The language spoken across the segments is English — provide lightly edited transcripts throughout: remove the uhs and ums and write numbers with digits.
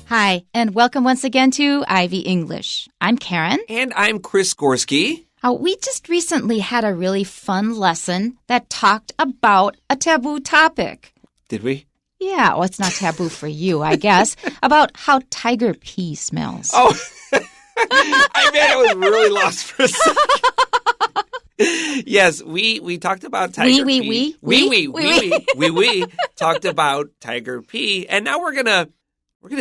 Hi, and welcome once again to Ivy English. I'm Karen. And I'm Chris Gorski. We just recently had a really fun lesson that talked about a taboo topic. Did we? Yeah, well, it's not taboo for you, I guess, about how tiger pee smells. Oh, I was really lost for a second. Yes, we talked about tiger pee. We talked about tiger pee, and now we're gonna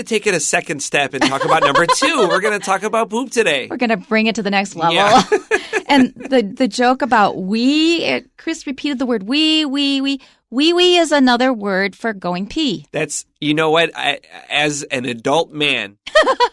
take it a second step and talk about number 2. We're gonna talk about poop today. We're gonna bring it to the next level. Yeah. And the joke about Chris repeated the word wee. Wee is another word for going pee. That's, you know what? As an adult man,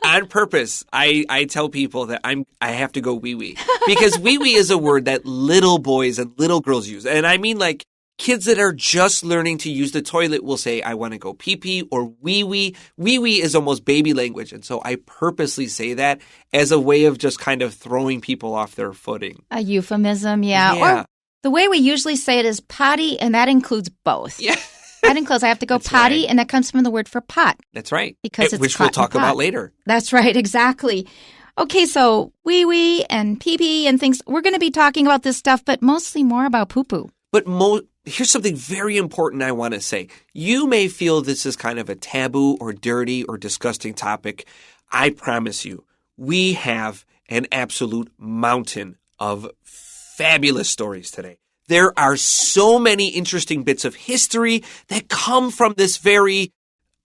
on purpose, I tell people that I have to go wee. Because wee is a word that little boys and little girls use. And I mean like kids that are just learning to use the toilet will say, I want to go pee or wee. Wee is almost baby language. And so I purposely say that as a way of just kind of throwing people off their footing. A euphemism, yeah. Or the way we usually say it is potty, and that includes both. Yeah. That includes I have to go potty, right. And that comes from the word for pot. That's right. Because it's which we'll talk about later. That's right, exactly. Okay, so wee and pee and things. We're going to be talking about this stuff, but mostly more about poo-poo. But here's something very important I want to say. You may feel this is kind of a taboo or dirty or disgusting topic. I promise you, we have an absolute mountain of fabulous stories today. There are so many interesting bits of history that come from this very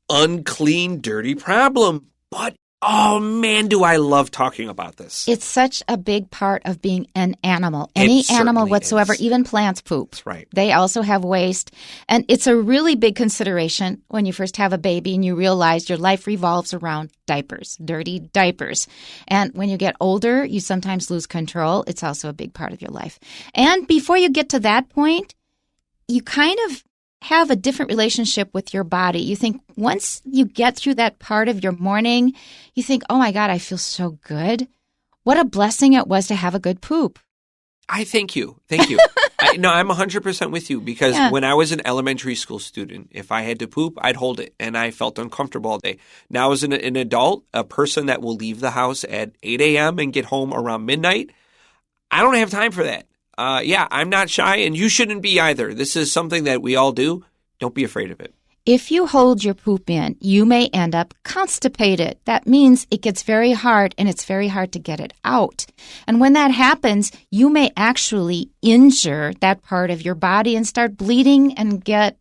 unclean, dirty problem. But, oh man, do I love talking about this. It's such a big part of being an animal. Any animal whatsoever, even plants poop. That's right. They also have waste. And it's a really big consideration when you first have a baby and you realize your life revolves around diapers, dirty diapers. And when you get older, you sometimes lose control. It's also a big part of your life. And before you get to that point, you kind of have a different relationship with your body. You think once you get through that part of your morning, you think, oh my God, I feel so good. What a blessing it was to have a good poop. I thank you. I'm 100% with you because when I was an elementary school student, if I had to poop, I'd hold it and I felt uncomfortable all day. Now as an adult, a person that will leave the house at 8 a.m. and get home around midnight, I don't have time for that. I'm not shy and you shouldn't be either. This is something that we all do. Don't be afraid of it. If you hold your poop in, you may end up constipated. That means it gets very hard and it's very hard to get it out. And when that happens, you may actually injure that part of your body and start bleeding and get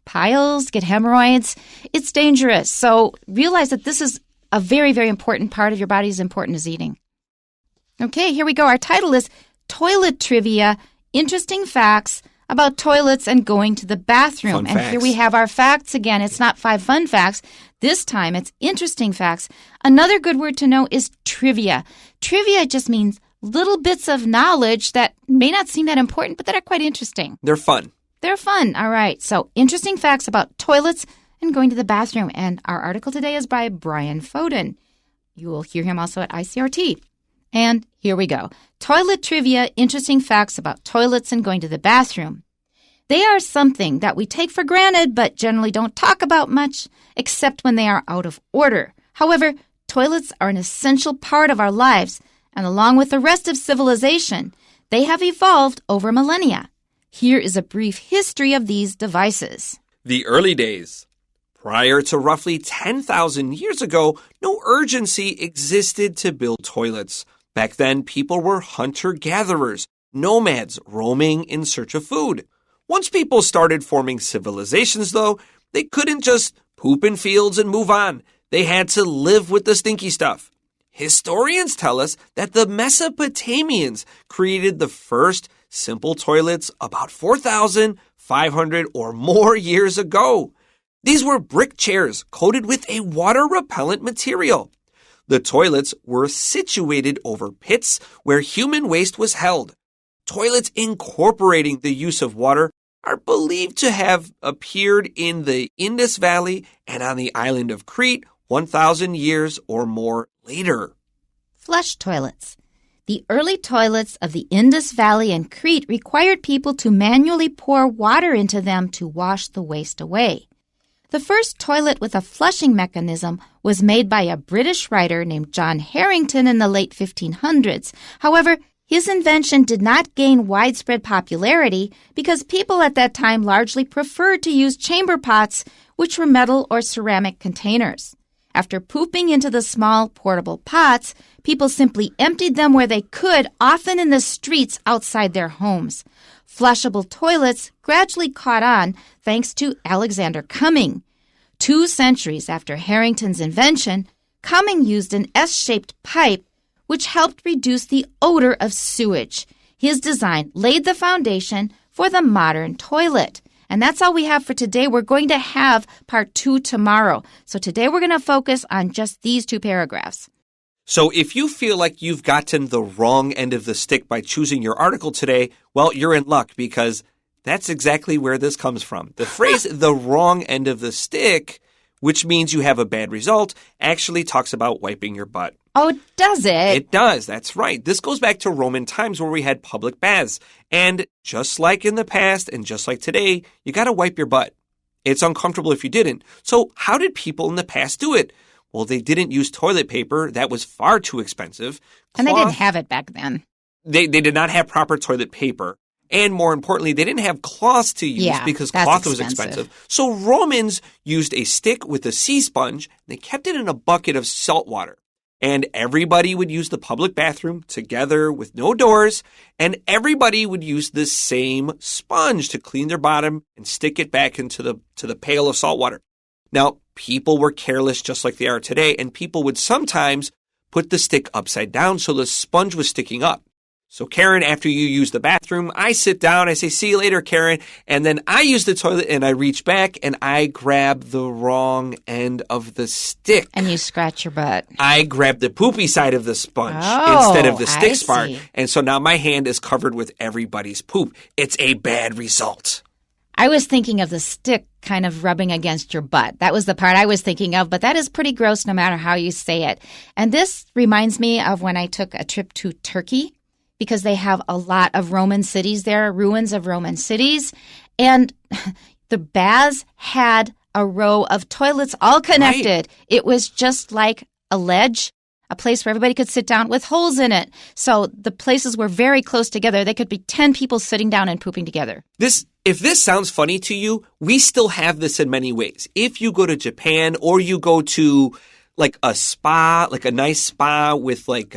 piles, get hemorrhoids. It's dangerous. So realize that this is a very, very important part of your body, as important as eating. Okay, here we go. Our title is Toilet Trivia, Interesting Facts about Toilets and Going to the Bathroom. Fun facts. Here we have our facts again. It's not 5 fun facts. This time it's interesting facts. Another good word to know is trivia. Trivia just means little bits of knowledge that may not seem that important, but that are quite interesting. They're fun. They're fun. All right. So interesting facts about toilets and going to the bathroom. And our article today is by Brian Foden. You will hear him also at ICRT. And here we go. Toilet trivia, interesting facts about toilets and going to the bathroom. They are something that we take for granted but generally don't talk about much, except when they are out of order. However, toilets are an essential part of our lives, and along with the rest of civilization, they have evolved over millennia. Here is a brief history of these devices. The early days. Prior to roughly 10,000 years ago, no urgency existed to build toilets. Back then, people were hunter-gatherers, nomads roaming in search of food. Once people started forming civilizations, though, they couldn't just poop in fields and move on. They had to live with the stinky stuff. Historians tell us that the Mesopotamians created the first simple toilets about 4,500 or more years ago. These were brick chairs coated with a water-repellent material. The toilets were situated over pits where human waste was held. Toilets incorporating the use of water are believed to have appeared in the Indus Valley and on the island of Crete 1,000 years or more later. Flush toilets. The early toilets of the Indus Valley and Crete required people to manually pour water into them to wash the waste away. The first toilet with a flushing mechanism was made by a British writer named John Harrington in the late 1500s. However, his invention did not gain widespread popularity because people at that time largely preferred to use chamber pots, which were metal or ceramic containers. After pooping into the small portable pots, people simply emptied them where they could, often in the streets outside their homes. Flushable toilets gradually caught on thanks to Alexander Cumming. 2 centuries after Harrington's invention, Cumming used an S-shaped pipe which helped reduce the odor of sewage. His design laid the foundation for the modern toilet. And that's all we have for today. We're going to have part 2 tomorrow. So today we're going to focus on just these 2 paragraphs. So if you feel like you've gotten the wrong end of the stick by choosing your article today, well, you're in luck because that's exactly where this comes from. The phrase, the wrong end of the stick, which means you have a bad result, actually talks about wiping your butt. Oh, does it? It does. That's right. This goes back to Roman times where we had public baths. And just like in the past and just like today, you got to wipe your butt. It's uncomfortable if you didn't. So how did people in the past do it? Well, they didn't use toilet paper. That was far too expensive. And they didn't have it back then. They did not have proper toilet paper. And more importantly, they didn't have cloths to use because cloth was expensive. So Romans used a stick with a sea sponge. And they kept it in a bucket of salt water. And everybody would use the public bathroom together with no doors. And everybody would use the same sponge to clean their bottom and stick it back into the pail of salt water. Now, people were careless just like they are today. And people would sometimes put the stick upside down so the sponge was sticking up. So, Karen, after you use the bathroom, I sit down, I say, see you later, Karen. And then I use the toilet and I reach back and I grab the wrong end of the stick. And you scratch your butt. I grab the poopy side of the sponge instead of the stick part. See. And so now my hand is covered with everybody's poop. It's a bad result. I was thinking of the stick kind of rubbing against your butt. That was the part I was thinking of, but that is pretty gross no matter how you say it. And this reminds me of when I took a trip to Turkey, because they have a lot of Roman cities there, ruins of Roman cities. And the baths had a row of toilets all connected. Right. It was just like a ledge, a place where everybody could sit down with holes in it. So the places were very close together. They could be 10 people sitting down and pooping together. If this sounds funny to you, we still have this in many ways. If you go to Japan or you go to like a spa, like a nice spa with like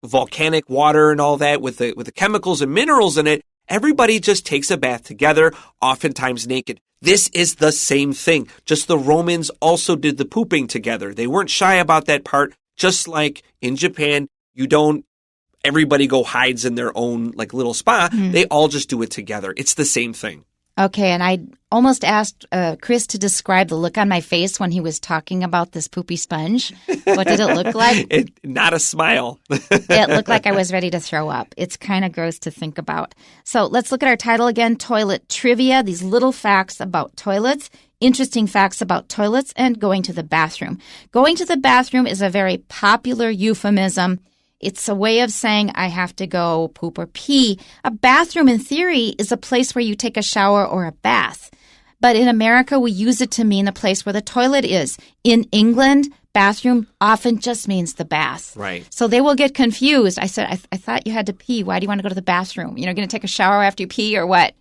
volcanic water and all that with the chemicals and minerals in it, everybody just takes a bath together, oftentimes naked. This is the same thing. Just the Romans also did the pooping together. They weren't shy about that part. Just like in Japan, everybody go hides in their own like little spa. Mm-hmm. They all just do it together. It's the same thing. Okay, and I almost asked Chris to describe the look on my face when he was talking about this poopy sponge. What did it look like? Not a smile. It looked like I was ready to throw up. It's kind of gross to think about. So let's look at our title again, Toilet Trivia, these little facts about toilets, interesting facts about toilets, and going to the bathroom. Going to the bathroom is a very popular euphemism. It's a way of saying I have to go poop or pee. A bathroom, in theory, is a place where you take a shower or a bath. But in America, we use it to mean the place where the toilet is. In England, bathroom often just means the bath. Right. So they will get confused. I said, I thought you had to pee. Why do you want to go to the bathroom? You're going to take a shower after you pee or what?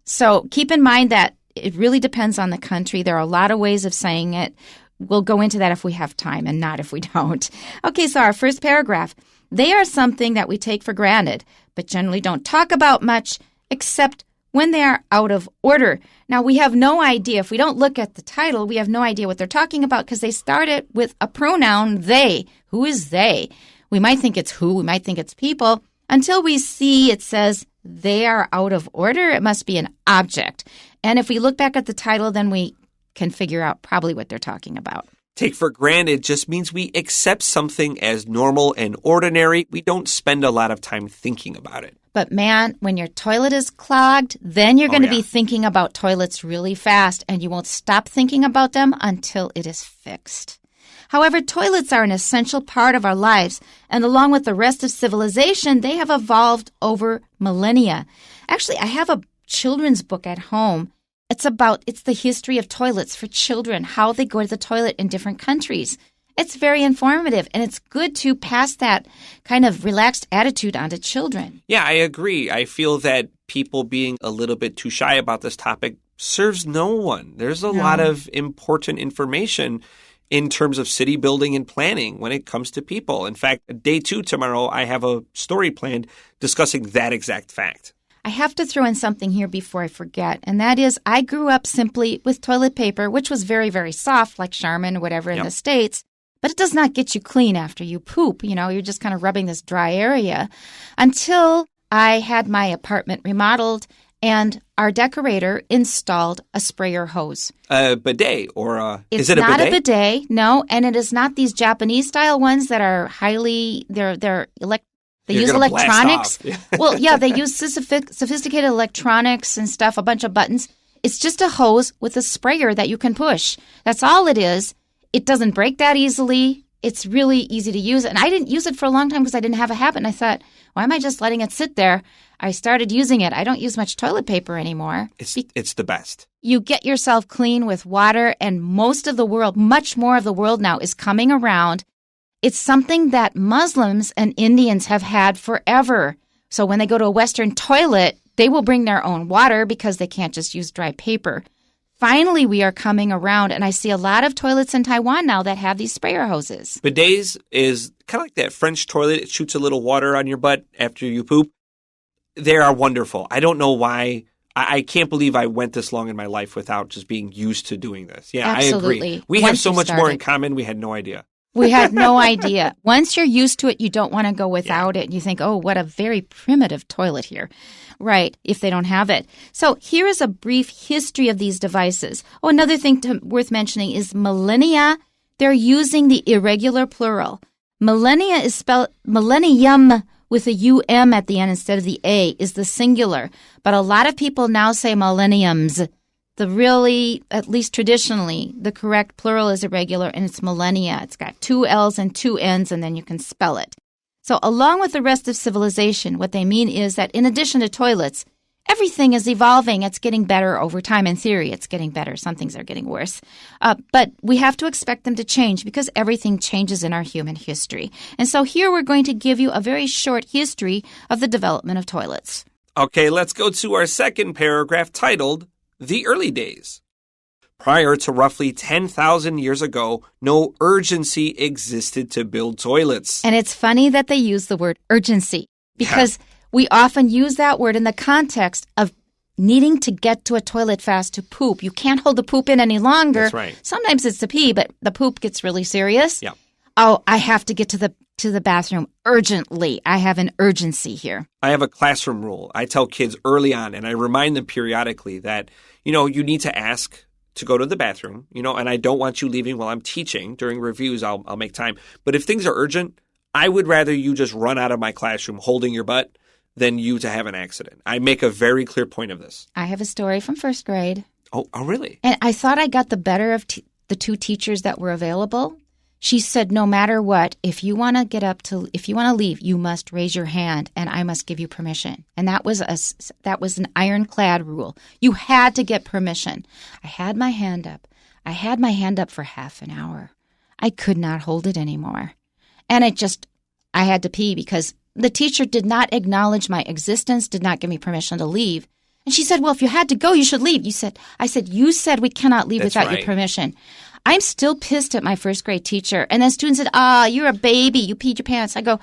So keep in mind that it really depends on the country. There are a lot of ways of saying it. We'll go into that if we have time and not if we don't. Okay, so our first paragraph. They are something that we take for granted, but generally don't talk about much except when they are out of order. Now, we have no idea. If we don't look at the title, we have no idea what they're talking about because they start it with a pronoun, they. Who is they? We might think it's who. We might think it's people. Until we see it says they are out of order, it must be an object. And if we look back at the title, then we can figure out probably what they're talking about. Take for granted just means we accept something as normal and ordinary. We don't spend a lot of time thinking about it. But man, when your toilet is clogged, then you're going to be thinking about toilets really fast, and you won't stop thinking about them until it is fixed. However, toilets are an essential part of our lives, and along with the rest of civilization, they have evolved over millennia. Actually, I have a children's book at home. It's the history of toilets for children, how they go to the toilet in different countries. It's very informative, and it's good to pass that kind of relaxed attitude onto children. Yeah, I agree. I feel that people being a little bit too shy about this topic serves no one. There's a lot of important information in terms of city building and planning when it comes to people. In fact, day 2 tomorrow, I have a story planned discussing that exact fact. I have to throw in something here before I forget, and that is I grew up simply with toilet paper, which was very, very soft, like Charmin or whatever in the States. But it does not get you clean after you poop. You know, you're just kind of rubbing this dry area until I had my apartment remodeled and our decorator installed a sprayer hose. A bidet or is it a bidet? It's not a bidet, no. And it is not these Japanese-style ones that are highly, they use electronics. Well, yeah, they use sophisticated electronics and stuff, a bunch of buttons. It's just a hose with a sprayer that you can push. That's all it is. It doesn't break that easily. It's really easy to use. And I didn't use it for a long time because I didn't have a habit. And I thought, why am I just letting it sit there? I started using it. I don't use much toilet paper anymore. It's the best. You get yourself clean with water, and most of the world, much more of the world now, is coming around. It's something that Muslims and Indians have had forever. So when they go to a Western toilet, they will bring their own water because they can't just use dry paper. Finally, we are coming around, and I see a lot of toilets in Taiwan now that have these sprayer hoses. Bidets is kind of like that French toilet. It shoots a little water on your butt after you poop. They are wonderful. I don't know why. I can't believe I went this long in my life without just being used to doing this. Yeah, absolutely. I agree. We have so much more in common. We had no idea. We had no idea. Once you're used to it, you don't want to go without it. And you think, oh, what a very primitive toilet here. Right, if they don't have it. So here is a brief history of these devices. Oh, another thing worth mentioning is millennia. They're using the irregular plural. Millennia is spelled millennium with a U-M at the end instead of the A is the singular. But a lot of people now say millenniums. The really, at least traditionally, the correct plural is irregular, and it's millennia. It's got 2 L's and 2 N's, and then you can spell it. So along with the rest of civilization, what they mean is that in addition to toilets, everything is evolving. It's getting better over time. In theory, it's getting better. Some things are getting worse. But we have to expect them to change because everything changes in our human history. And so here we're going to give you a very short history of the development of toilets. Okay, let's go to our second paragraph titled, The Early Days. Prior to roughly 10,000 years ago, no urgency existed to build toilets. And it's funny that they use the word urgency because we often use that word in the context of needing to get to a toilet fast to poop. You can't hold the poop in any longer. That's right. Sometimes it's the pee, but the poop gets really serious. Yeah. Oh, I have to get to the bathroom urgently. I have an urgency here. I have a classroom rule. I tell kids early on, and I remind them periodically that, you need to ask to go to the bathroom, and I don't want you leaving while I'm teaching. During reviews, I'll make time. But if things are urgent, I would rather you just run out of my classroom holding your butt than you to have an accident. I make a very clear point of this. I have a story from first grade. Oh really? And I thought I got the better of the 2 teachers that were available. She said, no matter what, if you want to leave, you must raise your hand and I must give you permission. And that was an ironclad rule. You had to get permission. I had my hand up. I had my hand up for half an hour. I could not hold it anymore. And I had to pee because the teacher did not acknowledge my existence, did not give me permission to leave. And she said, well, if you had to go, you should leave. I said, you said we cannot leave without your permission. I'm still pissed at my first grade teacher. And then students said, you're a baby. You peed your pants. I go,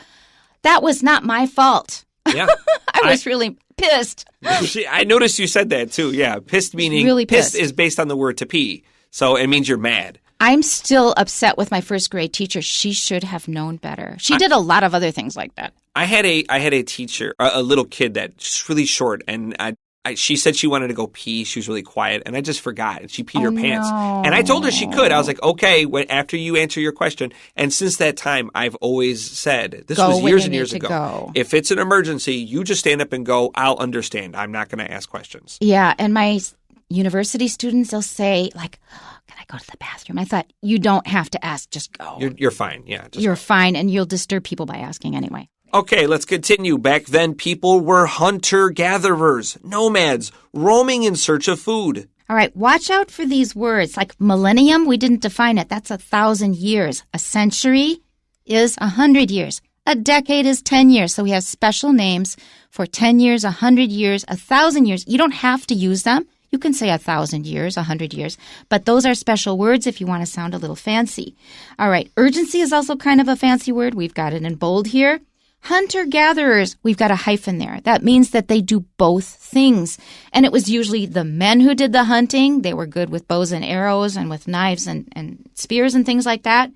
that was not my fault. Yeah. I was really pissed. I noticed you said that too. Yeah. Pissed meaning really pissed is based on the word to pee. So it means you're mad. I'm still upset with my first grade teacher. She should have known better. She did a lot of other things like that. I had a teacher, a little kid that's really short, and she said she wanted to go pee. She was really quiet, and I just forgot. And she peed her pants. No. And I told her she could. I was like, okay, after you answer your question. And since that time, I've always said, this was years and years ago. If it's an emergency, you just stand up and go. I'll understand. I'm not going to ask questions. Yeah, and my university students, they'll say, like, can I go to the bathroom? I thought, you don't have to ask. Just go. You're fine. Yeah. You're fine, and you'll disturb people by asking anyway. Okay, let's continue. Back then, people were hunter-gatherers, nomads, roaming in search of food. All right, watch out for these words. Like millennium, we didn't define it. That's 1,000 years. A century is 100 years. A decade is 10 years. So we have special names for 10 years, 100 years, 1,000 years. You don't have to use them. You can say 1,000 years, 100 years, but those are special words if you want to sound a little fancy. All right, urgency is also kind of a fancy word. We've got it in bold here. Hunter-gatherers, we've got a hyphen there. That means that they do both things. And it was usually the men who did the hunting. They were good with bows and arrows and with knives and spears and things like that.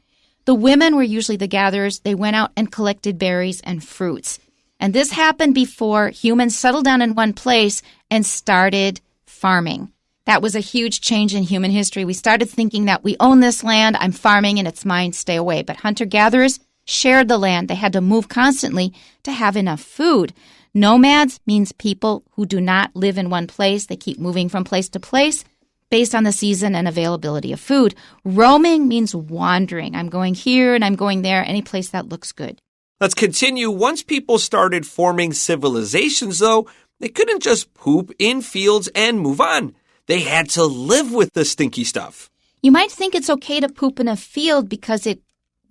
The women were usually the gatherers. They went out and collected berries and fruits. And this happened before humans settled down in one place and started farming. That was a huge change in human history. We started thinking that we own this land, I'm farming, and it's mine, stay away. But hunter-gatherers shared the land. They had to move constantly to have enough food. Nomads means people who do not live in one place. They keep moving from place to place based on the season and availability of food. Roaming means wandering. I'm going here and I'm going there, any place that looks good. Let's continue. Once people started forming civilizations, though, they couldn't just poop in fields and move on. They had to live with the stinky stuff. You might think it's okay to poop in a field because it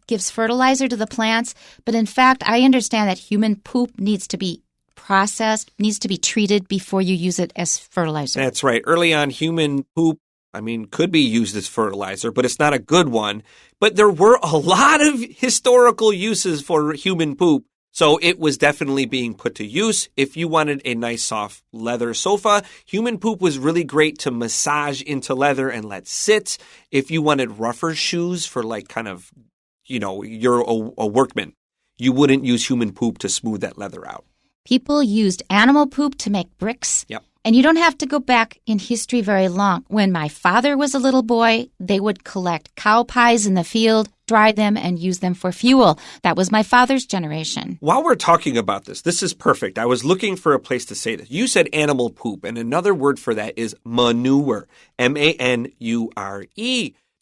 gives fertilizer to the plants, but in fact, I understand that human poop needs to be processed, needs to be treated before you use it as fertilizer. That's right. Early on, human poop, could be used as fertilizer, but it's not a good one. But there were a lot of historical uses for human poop, so it was definitely being put to use. If you wanted a nice soft leather sofa, human poop was really great to massage into leather and let sit. If you wanted rougher shoes for you're a workman, you wouldn't use human poop to smooth that leather out. People used animal poop to make bricks. Yep. And you don't have to go back in history very long. When my father was a little boy, they would collect cow pies in the field, dry them, and use them for fuel. That was my father's generation. While we're talking about this is perfect. I was looking for a place to say this. You said animal poop, and another word for that is manure, manure.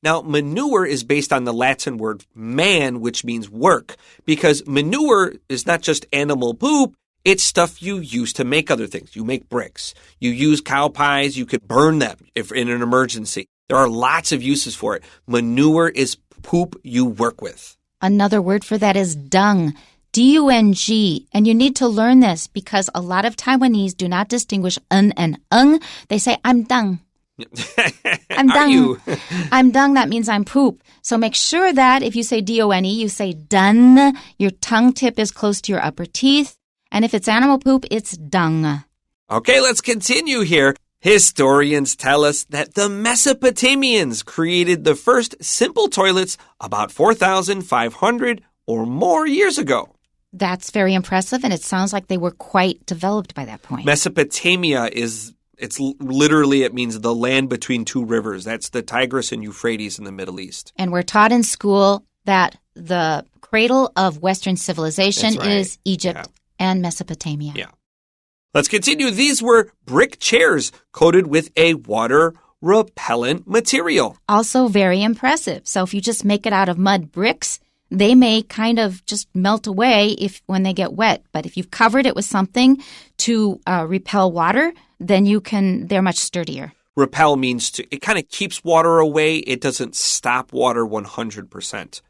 Now, manure is based on the Latin word man, which means work, because manure is not just animal poop. It's stuff you use to make other things. You make bricks. You use cow pies. You could burn them if in an emergency. There are lots of uses for it. Manure is poop you work with. Another word for that is dung, D-U-N-G. And you need to learn this because a lot of Taiwanese do not distinguish and They say, I'm dung. I'm dung. Are you? I'm dung. That means I'm poop. So make sure that if you say D-O-N-E, you say dun. Your tongue tip is close to your upper teeth. And if it's animal poop, it's dung. Okay, let's continue here. Historians tell us that the Mesopotamians created the first simple toilets about 4,500 or more years ago. That's very impressive, and it sounds like they were quite developed by that point. Mesopotamia it means the land between two rivers. That's the Tigris and Euphrates in the Middle East. And we're taught in school that the cradle of Western civilization is Egypt and Mesopotamia. Yeah. Let's continue. These were brick chairs coated with a water-repellent material. Also very impressive. So if you just make it out of mud bricks, they may kind of just melt away when they get wet. But if you've covered it with something to repel water, then they're much sturdier. Repel means it kind of keeps water away. It doesn't stop water 100%.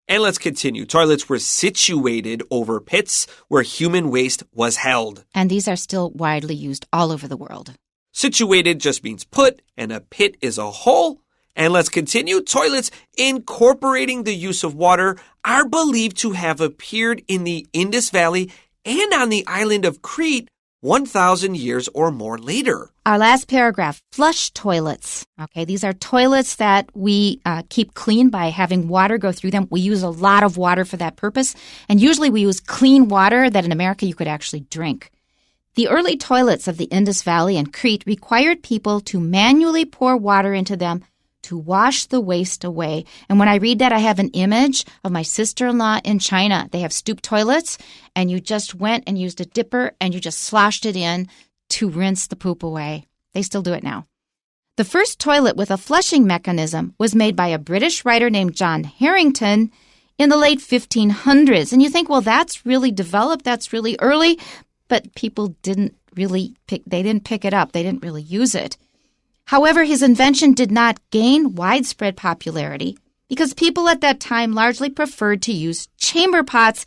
And let's continue. Toilets were situated over pits where human waste was held. And these are still widely used all over the world. Situated just means put, and a pit is a hole. And let's continue. Toilets incorporating the use of water are believed to have appeared in the Indus Valley and on the island of Crete 1,000 years or more later. Our last paragraph, flush toilets. Okay, these are toilets that we keep clean by having water go through them. We use a lot of water for that purpose. And usually we use clean water that in America you could actually drink. The early toilets of the Indus Valley and Crete required people to manually pour water into them to wash the waste away. And when I read that, I have an image of my sister-in-law in China. They have stoop toilets, and you just went and used a dipper, and you just sloshed it in to rinse the poop away. They still do it now. The first toilet with a flushing mechanism was made by a British writer named John Harrington in the late 1500s. And you think, well, that's really developed, that's really early, but people didn't pick it up. They didn't really use it. However, his invention did not gain widespread popularity because people at that time largely preferred to use chamber pots,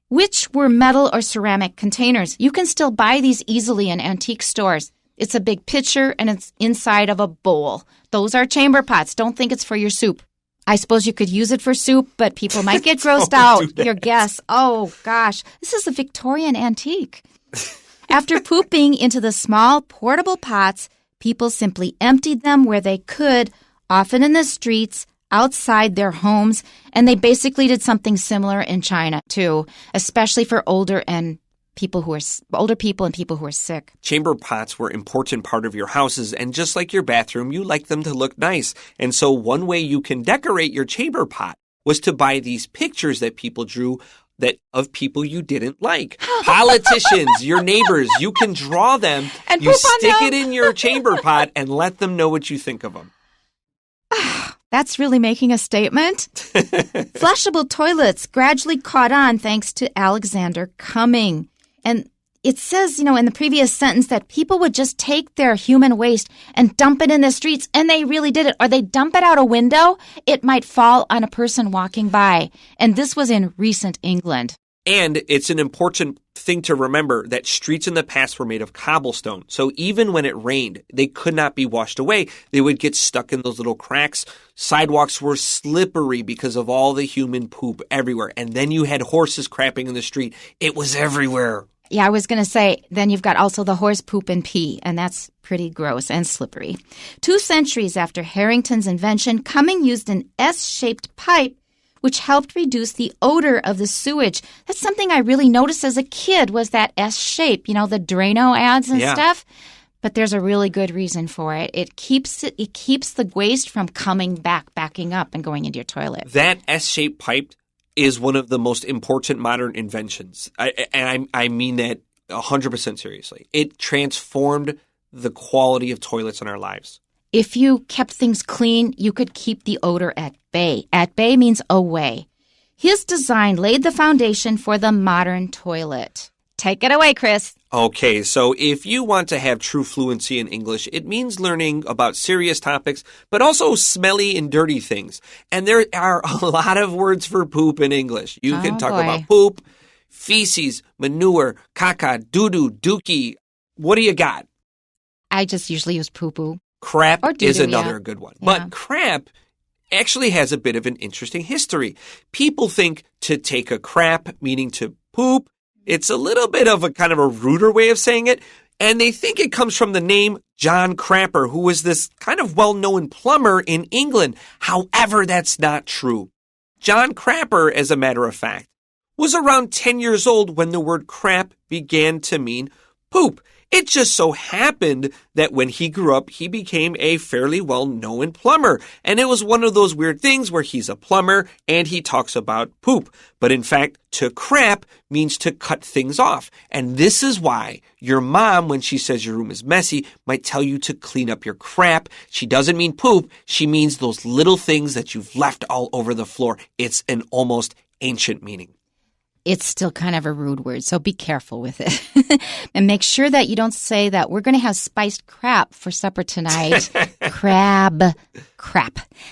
which were metal or ceramic containers. You can still buy these easily in antique stores. It's a big pitcher and it's inside of a bowl. Those are chamber pots. Don't think it's for your soup. I suppose you could use it for soup, but people might get grossed out. Your guess. Oh, gosh. This is a Victorian antique. After pooping into the small portable pots, people simply emptied them where they could, often in the streets, outside their homes, and they basically did something similar in China too, especially for older people and people who are sick. Chamber pots were an important part of your houses, and just like your bathroom, you like them to look nice. And so one way you can decorate your chamber pot was to buy these pictures that people drew of people you didn't like. Politicians, your neighbors, you can draw them, and you stick it in your chamber pot and let them know what you think of them. That's really making a statement. Flushable toilets gradually caught on thanks to Alexander Cumming. And it says, in the previous sentence that people would just take their human waste and dump it in the streets, and they really did it. Or they dump it out a window, it might fall on a person walking by. And this was in recent England. And it's an important thing to remember that streets in the past were made of cobblestone. So even when it rained, they could not be washed away. They would get stuck in those little cracks. Sidewalks were slippery because of all the human poop everywhere. And then you had horses crapping in the street. It was everywhere. Yeah, I was going to say, then you've got also the horse poop and pee, and that's pretty gross and slippery. 2 centuries after Harrington's invention, Cumming used an S-shaped pipe which helped reduce the odor of the sewage. That's something I really noticed as a kid was that S shape, the Drano ads and stuff. But there's a really good reason for it. It keeps the waste from backing up and going into your toilet. That S-shaped pipe is one of the most important modern inventions. I mean that 100% seriously. It transformed the quality of toilets in our lives. If you kept things clean, you could keep the odor at bay. At bay means away. His design laid the foundation for the modern toilet. Take it away, Chris. Okay, so if you want to have true fluency in English, it means learning about serious topics, but also smelly and dirty things. And there are a lot of words for poop in English. You can talk about poop, feces, manure, caca, doo-doo, dookie. What do you got? I just usually use poo-poo. Crap is another good one. Yeah. But crap actually has a bit of an interesting history. People think to take a crap, meaning to poop, it's a little bit of a kind of a ruder way of saying it. And they think it comes from the name John Crapper, who was this kind of well-known plumber in England. However, that's not true. John Crapper, as a matter of fact, was around 10 years old when the word crap began to mean poop. It just so happened that when he grew up, he became a fairly well-known plumber. And it was one of those weird things where he's a plumber and he talks about poop. But in fact, to crap means to cut things off. And this is why your mom, when she says your room is messy, might tell you to clean up your crap. She doesn't mean poop. She means those little things that you've left all over the floor. It's an almost ancient meaning. It's still kind of a rude word, so be careful with it. And make sure that you don't say that we're going to have spiced crap for supper tonight. Crap.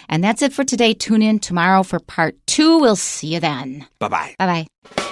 And that's it for today. Tune in tomorrow for part 2. We'll see you then. Bye-bye. Bye-bye.